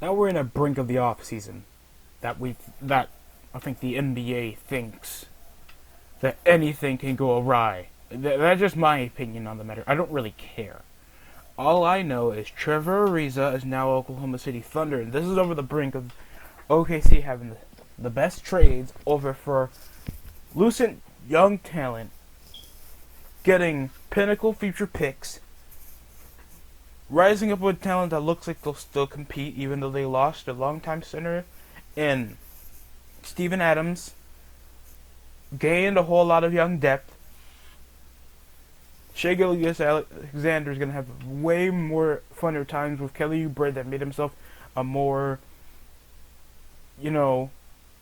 Now we're in a brink of the off season that I think the NBA thinks that anything can go awry. That's just my opinion on the matter. I don't really care. All I know is Trevor Ariza is now Oklahoma City Thunder, and this is over the brink of OKC having the best trades over for lucent young talent, getting pinnacle future picks, rising up with talent that looks like they'll still compete even though they lost their longtime center in Steven Adams, gained a whole lot of young depth. Shai Gilgeous-Alexander is going to have way more funner times with Kelly Oubre that made himself a more,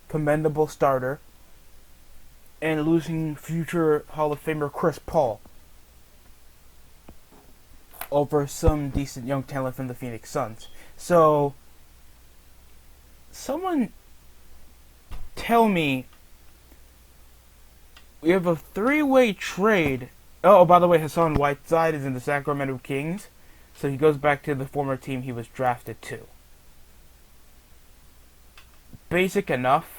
commendable starter. And losing future Hall of Famer Chris Paul over some decent young talent from the Phoenix Suns. So, someone tell me, we have a three-way trade. Oh, by the way, Hassan Whiteside is in the Sacramento Kings, so he goes back to the former team he was drafted to. Basic enough.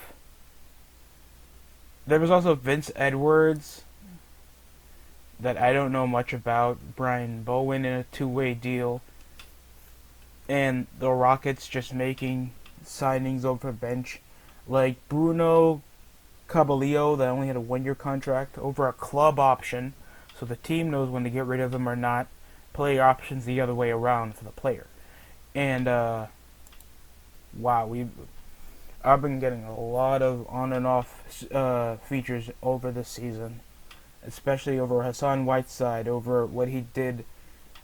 There was also Vince Edwards that I don't know much about. Brian Bowen in a two-way deal. And the Rockets just making signings over bench. Like Bruno Caballero that only had a one-year contract over a club option. So the team knows when to get rid of him or not. Player options the other way around for the player. And, wow, I've been getting a lot of on and off features over this season, especially over Hassan Whiteside, over what he did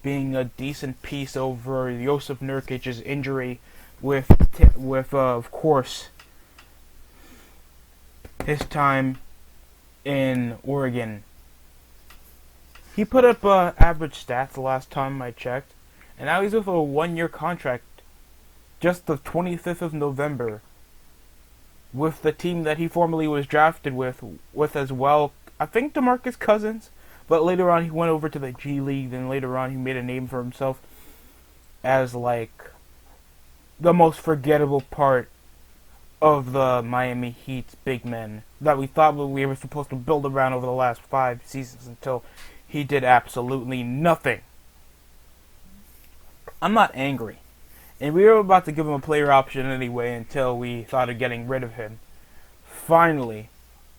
being a decent piece over Josip Nurkic's injury with of course, his time in Oregon. He put up average stats the last time I checked, and now he's with a one-year contract just the 25th of November. With the team that he formerly was drafted with as well, I think DeMarcus Cousins, but later on he went over to the G League, then later on he made a name for himself as like the most forgettable part of the Miami Heat's big men that we thought we were supposed to build around over the last 5 seasons until he did absolutely nothing. I'm not angry. And we were about to give him a player option anyway until we thought of getting rid of him. Finally,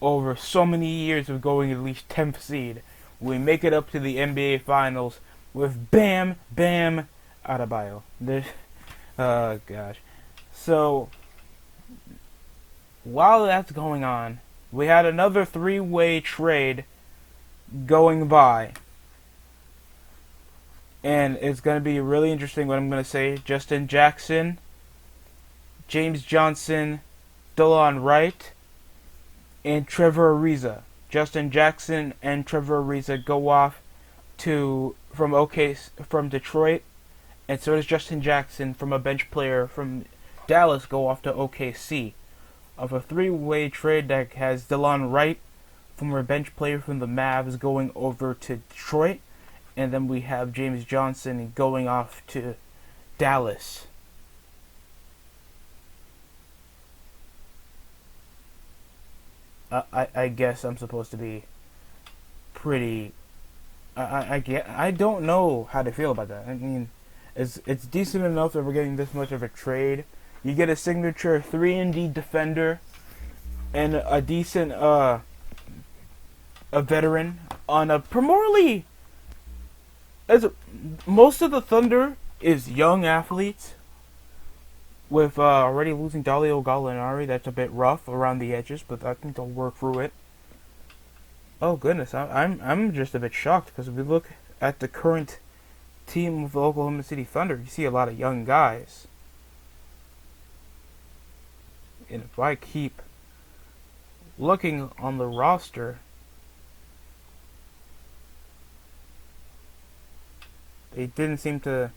over so many years of going at least 10th seed, we make it up to the NBA Finals with Bam Bam Adebayo. Oh gosh. So, while that's going on, we had another three-way trade going by. And it's going to be really interesting what I'm going to say. Justin Jackson, James Johnson, DeLon Wright, and Trevor Ariza. Justin Jackson and Trevor Ariza go off from Detroit, and so does Justin Jackson from a bench player from Dallas go off to OKC. Of a three-way trade that has DeLon Wright, former bench player from the Mavs, going over to Detroit. And then we have James Johnson going off to Dallas. I guess I'm supposed to be pretty. I don't know how to feel about that. I mean, it's decent enough that we're getting this much of a trade. You get a signature 3-and-D defender and a decent a veteran on a primarily. Most of the Thunder is young athletes, with already losing Dalio Gallinari. That's a bit rough around the edges, but I think they'll work through it. Oh goodness, I'm just a bit shocked because if we look at the current team of the Oklahoma City Thunder, you see a lot of young guys. And if I keep looking on the roster, they didn't seem to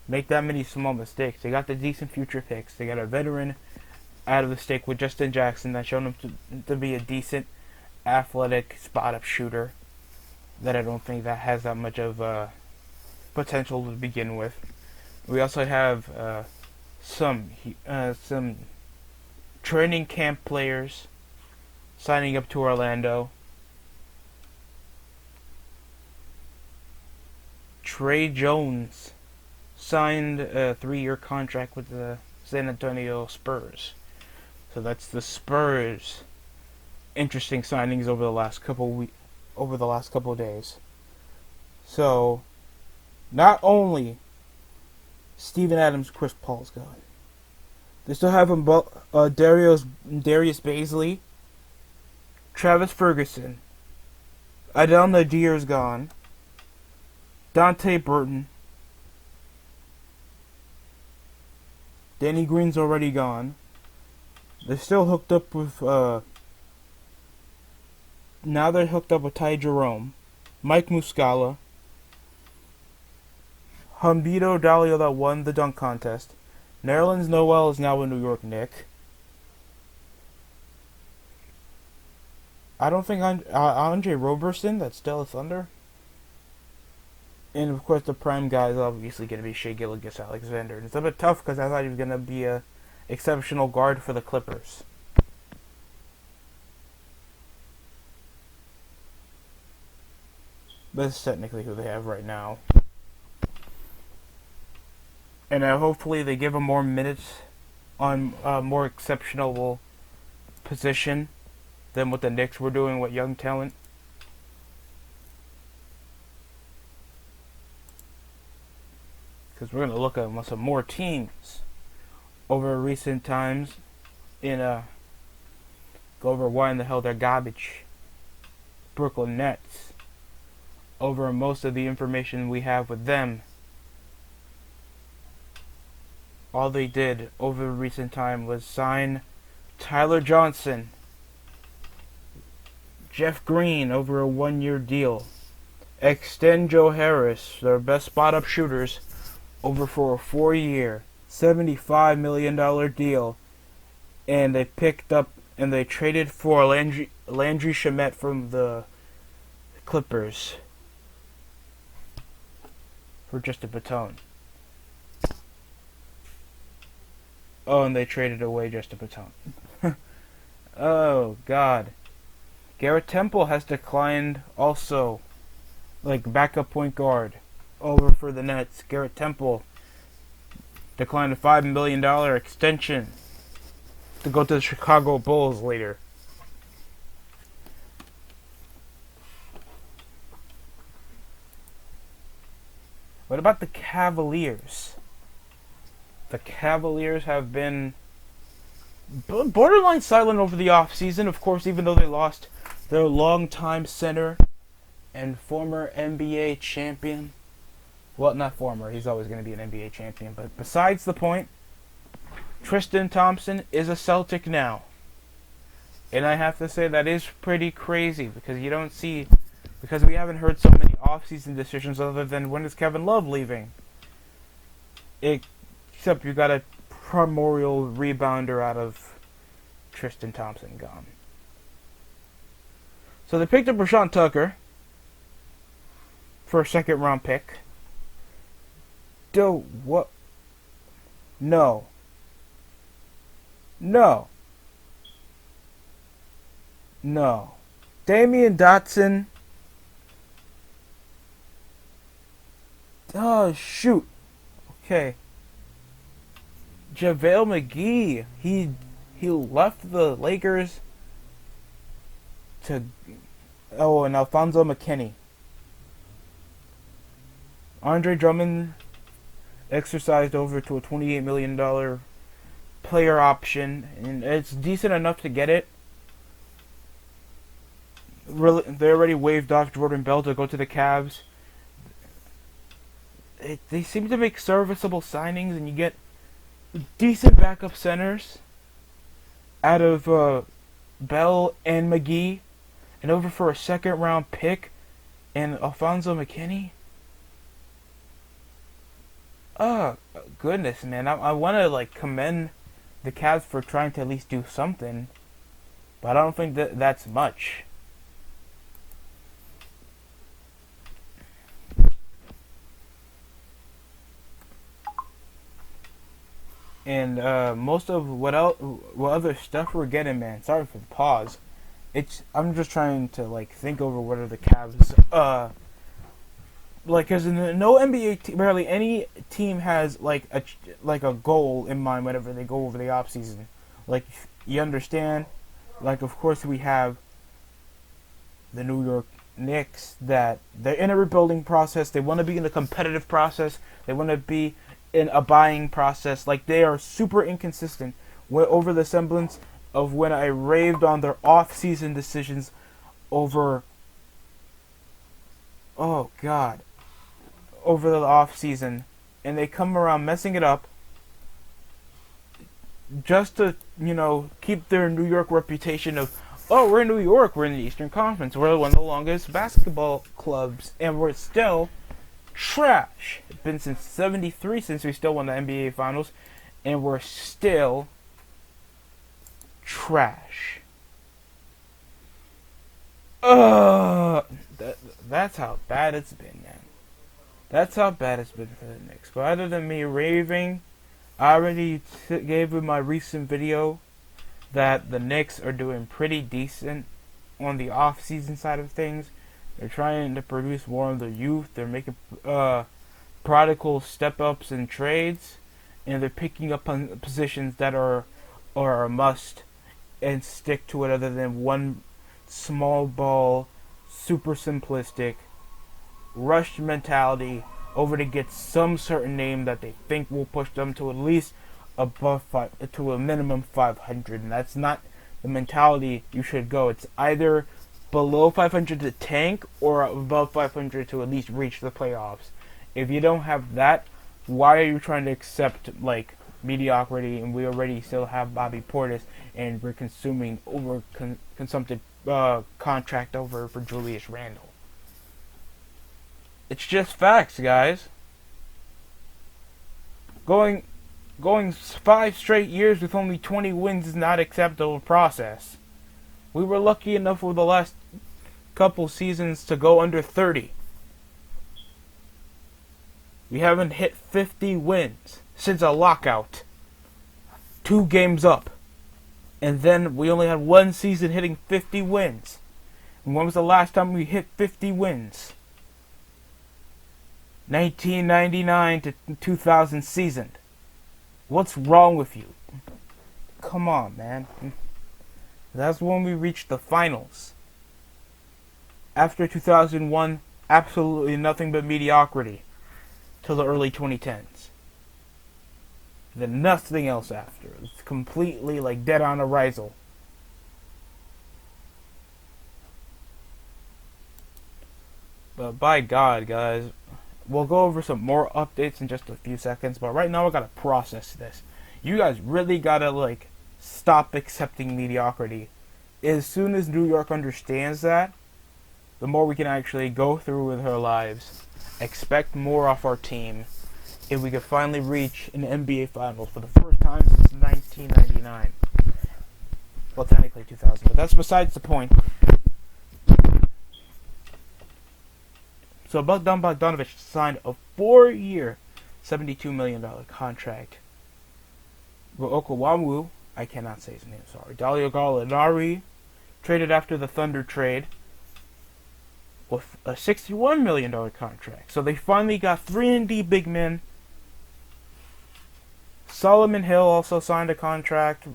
make that many small mistakes. They got the decent future picks. They got a veteran out of the stick with Justin Jackson that showed him to be a decent, athletic spot-up shooter that I don't think that has that much of potential to begin with. We also have some training camp players signing up to Orlando. Trey Jones signed a 3-year contract with the San Antonio Spurs. So that's the Spurs' interesting signings over the last couple of days. So not only Steven Adams, Chris Paul's gone. They still have Darius Baisley, Travis Ferguson, Adel Nadir's gone, Dante Burton, Danny Green's already gone. They're still hooked up with now they're hooked up with Ty Jerome, Mike Muscala, Humberto Dalio that won the dunk contest. Nerlens Noel is now a New York Knick. I don't think Andre Roberson, that's still a Thunder. And of course the prime guy is obviously going to be Shai Gilgeous-Alexander. And it's a bit tough because I thought he was going to be a exceptional guard for the Clippers. But this is technically who they have right now. And hopefully they give him more minutes on a more exceptional position than what the Knicks were doing with young talent. Because we're going to look at some more teams over recent times in go over why in the hell they're garbage. Brooklyn Nets. Over most of the information we have with them. All they did over recent time was sign Tyler Johnson, Jeff Green over a 1-year deal, extend Joe Harris, their best spot-up shooters, over for a 4-year, $75 million deal, and they traded for Landry Shamet from the Clippers for just a baton. Oh, and they traded away just a baton. Oh, God. Garrett Temple has declined also. Like, backup point guard. Over for the Nets. Garrett Temple declined a $5 million extension to go to the Chicago Bulls later. What about the Cavaliers? The Cavaliers have been borderline silent over the offseason, of course, even though they lost their longtime center and former NBA champion. Well, not former, he's always going to be an NBA champion, but besides the point, Tristan Thompson is a Celtic now. And I have to say that is pretty crazy because we haven't heard so many offseason decisions other than when is Kevin Love leaving. Except you got a primordial rebounder out of Tristan Thompson gone. So they picked up Rashawn Tucker for a 2nd round pick. What? No. Damian Dotson. Oh, shoot. Okay. JaVale McGee, he left the Lakers to and Alfonso McKinney. Andre Drummond exercised over to a $28 million player option, and it's decent enough to get it. They already waived off Jordan Bell to go to the Cavs. They seem to make serviceable signings, and you get decent backup centers out of Bell and McGee, and over for a 2nd round pick and Alfonso McKinney. Oh, goodness, man. I want to commend the Cavs for trying to at least do something, but I don't think that's much. And most of what other stuff we're getting, man. Sorry for the pause. I'm just trying to like think over what are the Cavs like, because no NBA team, barely any team has like a goal in mind whenever they go over the off season. Like, you understand? Like, of course we have the New York Knicks, that they're in a rebuilding process. They want to be in a competitive process. They want to be in a buying process. Like, they are super inconsistent over the semblance of when I raved on their off-season decisions over, oh god, over the off-season, and they come around messing it up just to, keep their New York reputation of, oh, we're in New York, we're in the Eastern Conference, we're one of the longest basketball clubs, and we're still trash. It's been since '73 since we still won the NBA Finals, and we're still trash. That's how bad it's been, man. That's how bad it's been for the Knicks. But other than me raving, I already gave in my recent video that the Knicks are doing pretty decent on the off-season side of things. They're trying to produce more of the youth. They're making prodigal step-ups in trades, and they're picking up on positions that are a must and stick to it, other than one small ball, super simplistic, rushed mentality over to get some certain name that they think will push them to at least to a minimum 500, and that's not the mentality you should go. It's either below 500 to tank, or above 500 to at least reach the playoffs. If you don't have that, why are you trying to accept like mediocrity? And we already still have Bobby Portis, and we're consuming consumptive contract over for Julius Randle. It's just facts, guys. Going 5 straight years with only 20 wins is not acceptable process. We were lucky enough over the last couple seasons to go under 30. We haven't hit 50 wins since a lockout. 2 games up. And then we only had one season hitting 50 wins. And when was the last time we hit 50 wins? 1999 to 2000 season. What's wrong with you? Come on, man. That's when we reached the finals. After 2001, absolutely nothing but mediocrity till the early 2010s. Then nothing else after. It's completely like dead on arrival. But by God, guys, we'll go over some more updates in just a few seconds. But right now, I gotta process this. You guys really gotta like stop accepting mediocrity. As soon as New York understands that, the more we can actually go through with our lives, expect more off our team, and we could finally reach an NBA Finals for the first time since 1999. Well, technically 2000, but that's besides the point. So Bogdan Bogdanovic signed a 4-year, $72 million contract. Okwamu, I cannot say his name, sorry. Dalio Gallinari, traded after the Thunder trade, with a $61 million contract. So they finally got 3-and-D big men. Solomon Hill also signed a contract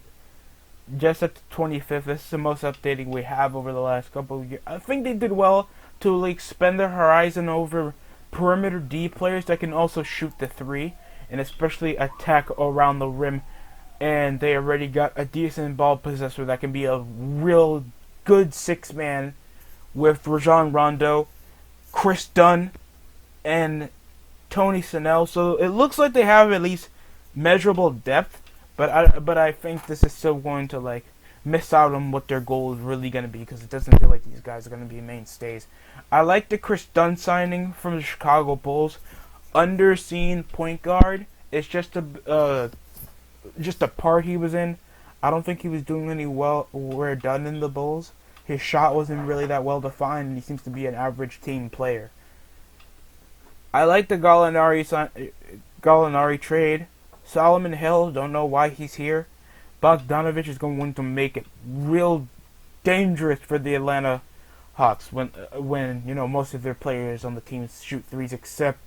just at the 25th. This is the most updating we have over the last couple of years. I think they did well to like expand their horizon over perimeter D players that can also shoot the 3 and especially attack around the rim. And they already got a decent ball possessor that can be a real good 6-man with Rajon Rondo, Chris Dunn, and Tony Snell. So it looks like they have at least measurable depth, but I think this is still going to like miss out on what their goal is really going to be, because it doesn't feel like these guys are going to be mainstays. I like the Chris Dunn signing from the Chicago Bulls. Underseen point guard. It's just a part he was in. I don't think he was doing any well done in the Bulls. His shot wasn't really that well defined, and he seems to be an average team player. I like the Gallinari trade. Solomon Hill, don't know why he's here. Bogdanovich is going to make it real dangerous for the Atlanta Hawks when you know most of their players on the team shoot threes except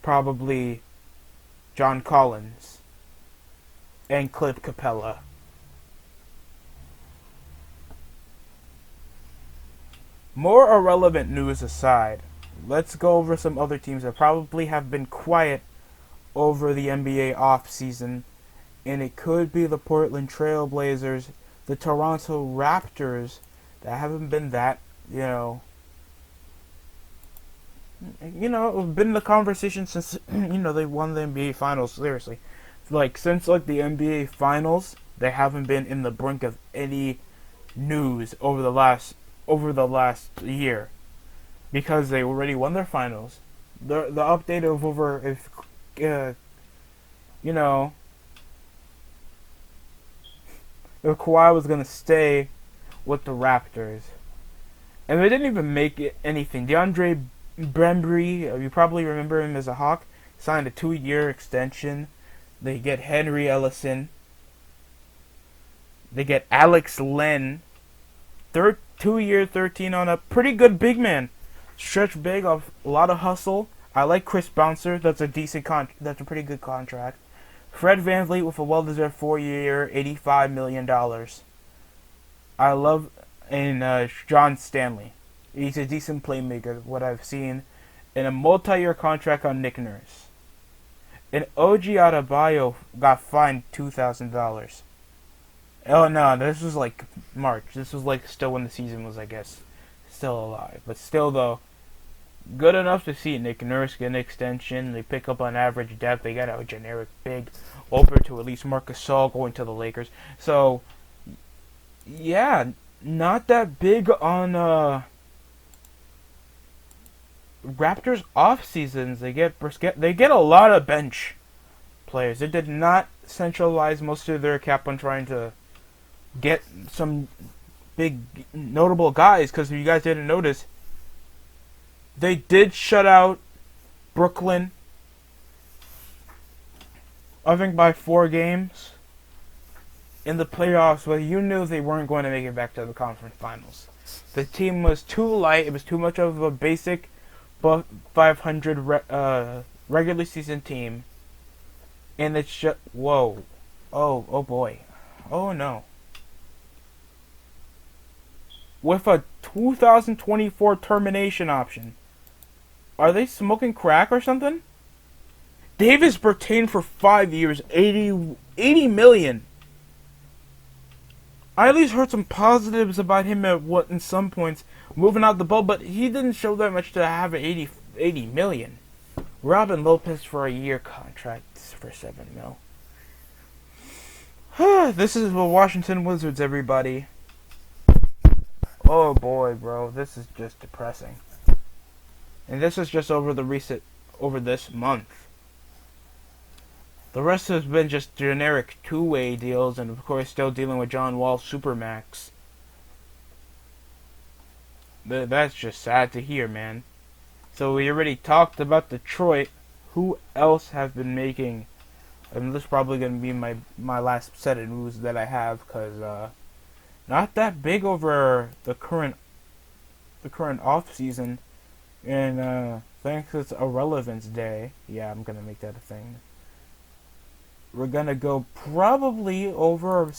probably John Collins and Clint Capella. More irrelevant news aside, let's go over some other teams that probably have been quiet over the NBA offseason, and it could be the Portland Trail Blazers, the Toronto Raptors, that haven't been that, been in the conversation since, they won the NBA Finals, seriously. Since the NBA Finals, they haven't been in the brink of any news over the last year, because they already won their finals. The update of over if if Kawhi was gonna stay with the Raptors, and they didn't even make it anything. DeAndre Bembry, you probably remember him as a Hawk, signed a 2-year extension. They get Henry Ellison. They get Alex Len. 2-year, 13 on a pretty good big man. Stretch big of a lot of hustle. I like Chris Bouncer. That's a that's a pretty good contract. Fred VanVleet with a well-deserved 4-year, $85 million. I love John Stanley. He's a decent playmaker, what I've seen. And a multi-year contract on Nick Nurse. And OG Adebayo got fined $2,000. Oh no, this was March. This was still when the season was, I guess, still alive. But still though, good enough to see Nick Nurse get an extension. They pick up on average depth. They got a generic big over to at least Marc Gasol going to the Lakers. So yeah, not that big on Raptors off seasons. They get a lot of bench players. They did not centralize most of their cap on trying to get some big notable guys, because if you guys didn't notice, they did shut out Brooklyn, I think by 4 games in the playoffs, but you knew they weren't going to make it back to the conference finals. The team was too light. It was too much of a basic 500 regular season team, and it's just whoa, oh boy, oh no. With a 2024 termination option. Are they smoking crack or something? Davis Bertans for 5 years, 80 million. I at least heard some positives about him in some points moving out the ball, but he didn't show that much to have 80 million. Robin Lopez for a year contract for 7 mil. This is the Washington Wizards, everybody. Oh boy, bro, this is just depressing. And this is just over this month. The rest has been just generic two-way deals, and of course still dealing with John Wall Supermax. That's just sad to hear, man. So we already talked about Detroit. Who else have been making? And this is probably going to be my last set of news that I have, because not that big over the current off season, and thanks it's Irrelevance Day. Yeah, I'm gonna make that a thing. We're gonna go probably over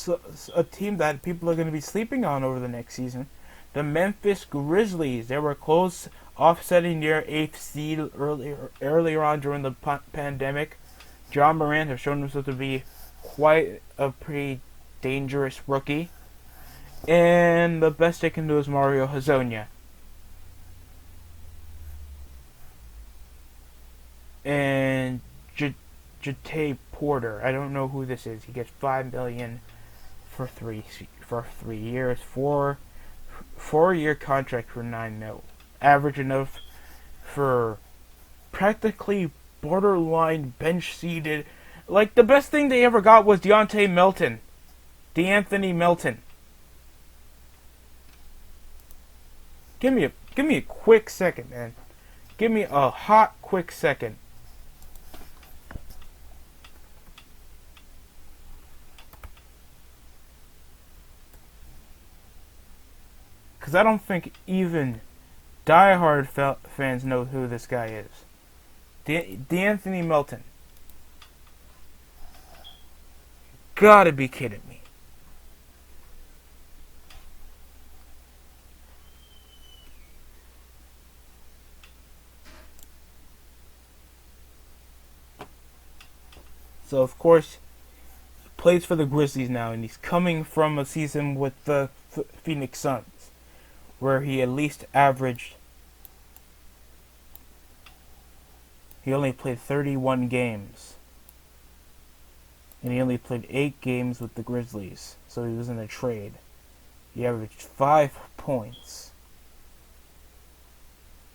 a team that people are gonna be sleeping on over the next season. The Memphis Grizzlies. They were close, offsetting their 8th seed earlier on during the pandemic. John Morant has shown himself to be quite a pretty dangerous rookie. And the best they can do is Mario Hezonja. And Jate Porter. I don't know who this is. He gets $5 million for 3 years. 4-year contract for $9 million. Average enough for practically borderline bench seated. The best thing they ever got was D'Anthony Melton. Give me a quick second, man. Give me a hot quick second. because I don't think even diehard fans know who this guy is. D'Anthony Melton. Gotta be kidding me. So, of course, he plays for the Grizzlies now, and he's coming from a season with the Phoenix Suns, where he at least averaged... He only played 31 games. And he only played 8 games with the Grizzlies, so he was in a trade. He averaged 5 points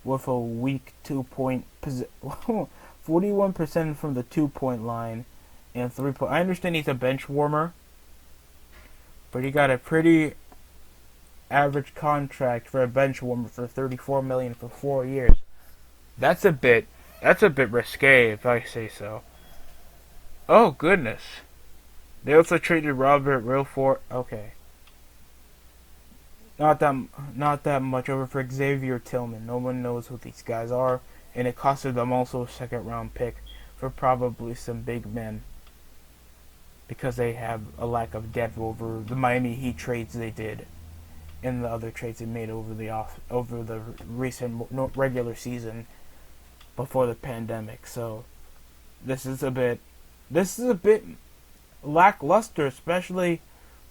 with a weak 2-point 41% from the 2-point line and 3-point. I understand he's a bench warmer, but he got a pretty average contract for a bench warmer for $34 million for 4 years. That's a bit risque, if I say so. Oh goodness! They also traded Robert Rilford. Okay. Not that much over for Xavier Tillman. No one knows who these guys are, and it costed them also a 2nd-round pick for probably some big men, because they have a lack of depth over the Miami Heat trades they did, and the other trades they made over the recent regular season before the pandemic. So this is a bit lackluster, especially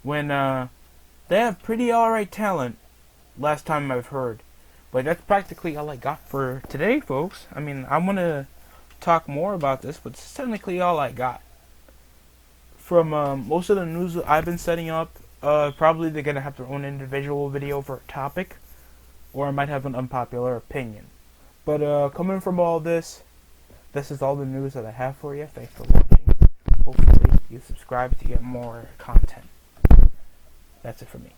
when they have pretty alright talent, last time I've heard. But that's practically all I got for today, folks. I mean, I want to talk more about this, but it's technically all I got. From most of the news that I've been setting up, probably they're going to have their own individual video for a topic, or I might have an unpopular opinion. But coming from all this is all the news that I have for you. Thanks for watching. Hopefully you subscribe to get more content. That's it for me.